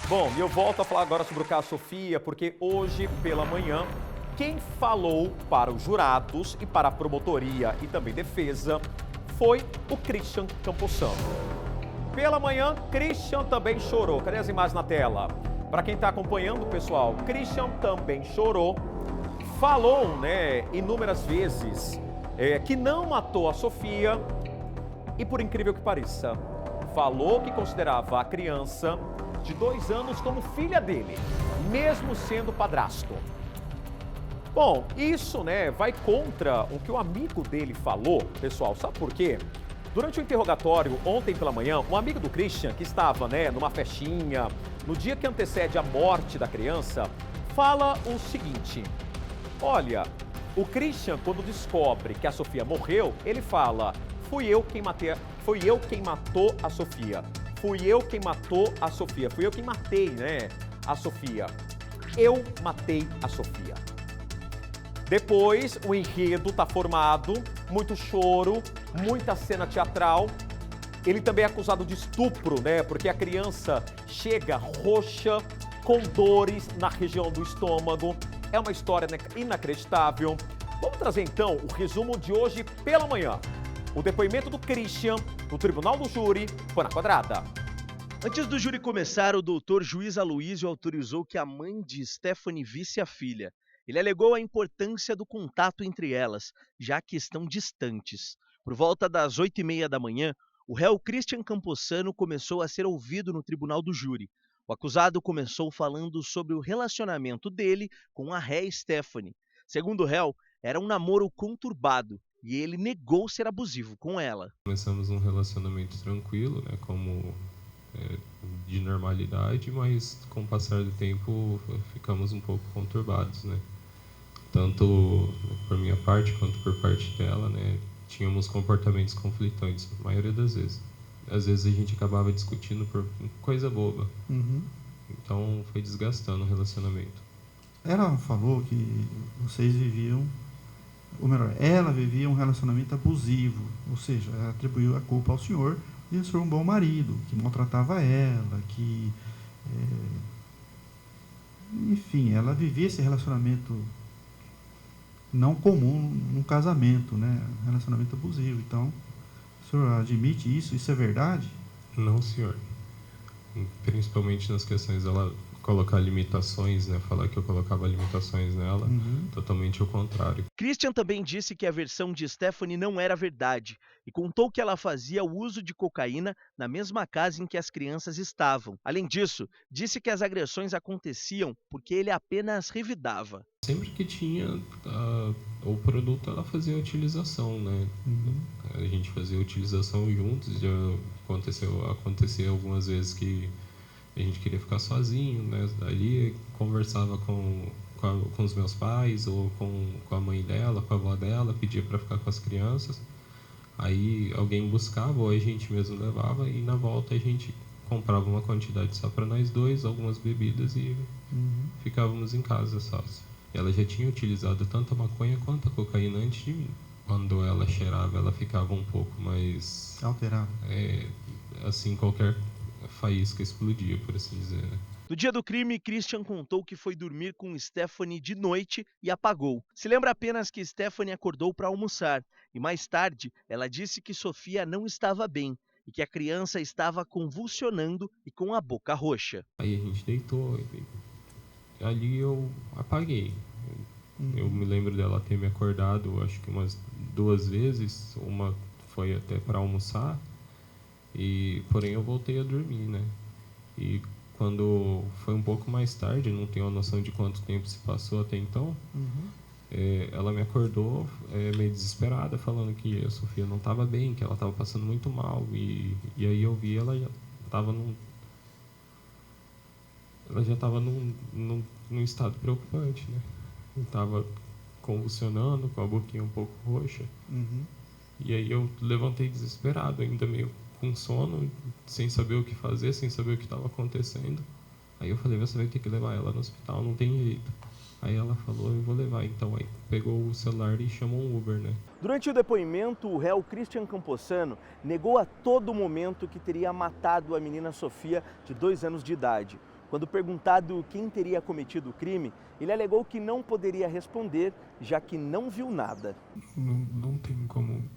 Bom, e eu volto a falar agora sobre o caso Sofia, porque hoje pela manhã, quem falou para os jurados e para a promotoria e também defesa foi o Christian Camposano. Pela manhã, Christian também chorou. Cadê as imagens na tela? Para quem está acompanhando, pessoal, Christian também chorou. Falou, inúmeras vezes que não matou a Sofia e, por incrível que pareça, falou que considerava a criança de 2 anos como filha dele, mesmo sendo padrasto. Bom, isso, vai contra o que o amigo dele falou, pessoal. Sabe por quê? Durante o interrogatório, ontem pela manhã, um amigo do Christian, que estava, numa festinha, no dia que antecede a morte da criança, fala o seguinte: olha, o Christian, quando descobre que a Sofia morreu, ele fala: fui eu quem matou a Sofia. Fui eu quem matou a Sofia. Fui eu quem matei, a Sofia. Eu matei a Sofia. Depois, o enredo tá formado, muito choro, muita cena teatral. Ele também é acusado de estupro, porque a criança chega roxa, com dores na região do estômago. É uma história inacreditável. Vamos trazer então o resumo de hoje pela manhã. O depoimento do Christian no Tribunal do Júri foi na quadrada. Antes do júri começar, o doutor juiz Aloísio autorizou que a mãe de Stephanie visse a filha. Ele alegou a importância do contato entre elas, já que estão distantes. Por volta das 8h30 da manhã, o réu Christian Camposano começou a ser ouvido no tribunal do júri. O acusado começou falando sobre o relacionamento dele com a ré Stephanie. Segundo o réu, era um namoro conturbado e ele negou ser abusivo com ela. Começamos um relacionamento tranquilo, como de normalidade, mas com o passar do tempo ficamos um pouco conturbados, Tanto por minha parte quanto por parte dela, tínhamos comportamentos conflitantes, a maioria das vezes. Às vezes a gente acabava discutindo por coisa boba. Então foi desgastando o relacionamento. Ela falou que vocês viviam, ou melhor, ela vivia um relacionamento abusivo, ou seja, ela atribuiu a culpa ao senhor e o senhor um bom marido, que maltratava ela, que, enfim, ela vivia esse relacionamento não comum num casamento, relacionamento abusivo. Então, o senhor admite isso? Isso é verdade? Não, senhor. Principalmente nas questões dela colocar limitações, falar que eu colocava limitações nela, totalmente ao contrário. Christian também disse que a versão de Stephanie não era verdade e contou que ela fazia o uso de cocaína na mesma casa em que as crianças estavam. Além disso, disse que as agressões aconteciam porque ele apenas revidava. Sempre que tinha o produto, ela fazia a utilização, A gente fazia a utilização juntos. Já aconteceu algumas vezes que a gente queria ficar sozinho, Ali conversava com os meus pais ou com a mãe dela, com a avó dela, pedia para ficar com as crianças. Aí alguém buscava ou a gente mesmo levava e na volta a gente comprava uma quantidade só para nós dois, algumas bebidas e ficávamos em casa só. Ela já tinha utilizado tanto a maconha quanto a cocaína antes de mim. Quando ela cheirava, ela ficava um pouco mais alterada. Assim, qualquer faísca explodia, por assim dizer. No dia do crime, Christian contou que foi dormir com Stephanie de noite e apagou. Se lembra apenas que Stephanie acordou para almoçar e mais tarde ela disse que Sofia não estava bem e que a criança estava convulsionando e com a boca roxa. Aí a gente deitou, ali eu apaguei. Eu me lembro dela ter me acordado, acho que umas 2 vezes, uma foi até para almoçar, porém eu voltei a dormir, E quando foi um pouco mais tarde, não tenho a noção de quanto tempo se passou até então, ela me acordou meio desesperada, falando que a Sofia não estava bem, que ela estava passando muito mal, e aí eu vi ela já estava num estado preocupante, Estava convulsionando, com a boquinha um pouco roxa. E aí eu levantei desesperado, ainda meio com sono, sem saber o que fazer, sem saber o que estava acontecendo. Aí eu falei: você vai ter que levar ela no hospital, não tem jeito. Aí ela falou: eu vou levar. Então aí pegou o celular e chamou um Uber, Durante o depoimento, o réu Christian Camposano negou a todo momento que teria matado a menina Sofia, de 2 anos de idade. Quando perguntado quem teria cometido o crime, ele alegou que não poderia responder, já que não viu nada. Não tem como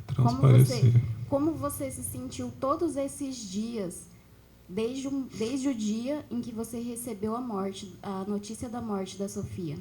transparecer. Como você se sentiu todos esses dias, desde o dia em que você recebeu a notícia da morte da Sofia?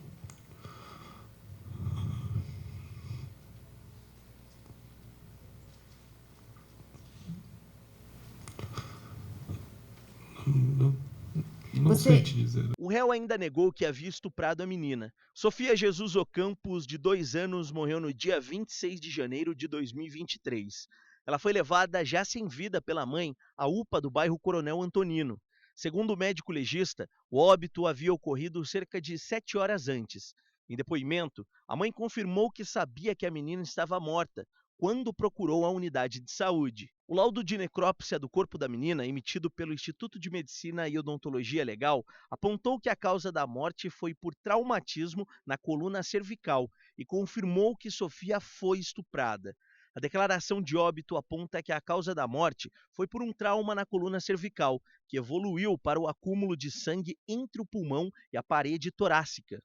Não sei te dizer. O réu ainda negou que havia estuprado a menina. Sofia Jesus Ocampos, de 2 anos, morreu no dia 26 de janeiro de 2023. Ela foi levada já sem vida pela mãe à UPA do bairro Coronel Antonino. Segundo o médico legista, o óbito havia ocorrido cerca de 7 horas antes. Em depoimento, a mãe confirmou que sabia que a menina estava morta quando procurou a unidade de saúde. O laudo de necrópsia do corpo da menina, emitido pelo Instituto de Medicina e Odontologia Legal, apontou que a causa da morte foi por traumatismo na coluna cervical e confirmou que Sofia foi estuprada. A declaração de óbito aponta que a causa da morte foi por um trauma na coluna cervical, que evoluiu para o acúmulo de sangue entre o pulmão e a parede torácica.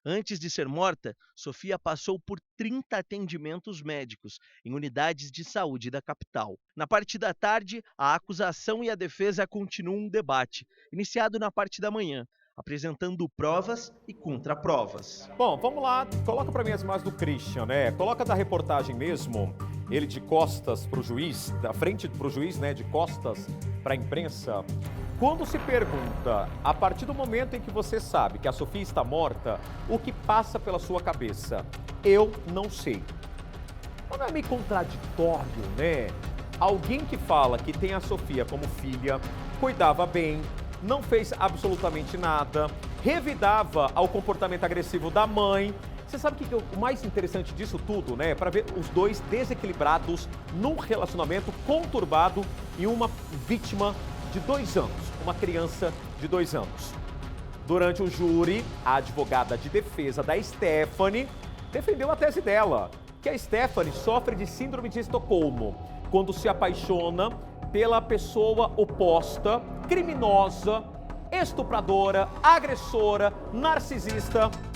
Antes de ser morta, Sofia passou por 30 atendimentos médicos em unidades de saúde da capital. Na parte da tarde, a acusação e a defesa continuam um debate, iniciado na parte da manhã, apresentando provas e contraprovas. Bom, vamos lá, coloca para mim as imagens do Christian, né? Coloca da reportagem mesmo, ele de costas para o juiz, da frente para o juiz, né? De costas para a imprensa. Quando se pergunta, a partir do momento em que você sabe que a Sofia está morta, o que passa pela sua cabeça? Eu não sei. Não é meio contraditório, né? Alguém que fala que tem a Sofia como filha, cuidava bem, não fez absolutamente nada, revidava ao comportamento agressivo da mãe. Você sabe que o mais interessante disso tudo, né? Para ver os dois desequilibrados num relacionamento conturbado e uma vítima de 2 anos, uma criança de 2 anos. Durante o júri, a advogada de defesa da Stephanie defendeu a tese dela, que a Stephanie sofre de síndrome de Estocolmo, quando se apaixona pela pessoa oposta, criminosa, estupradora, agressora, narcisista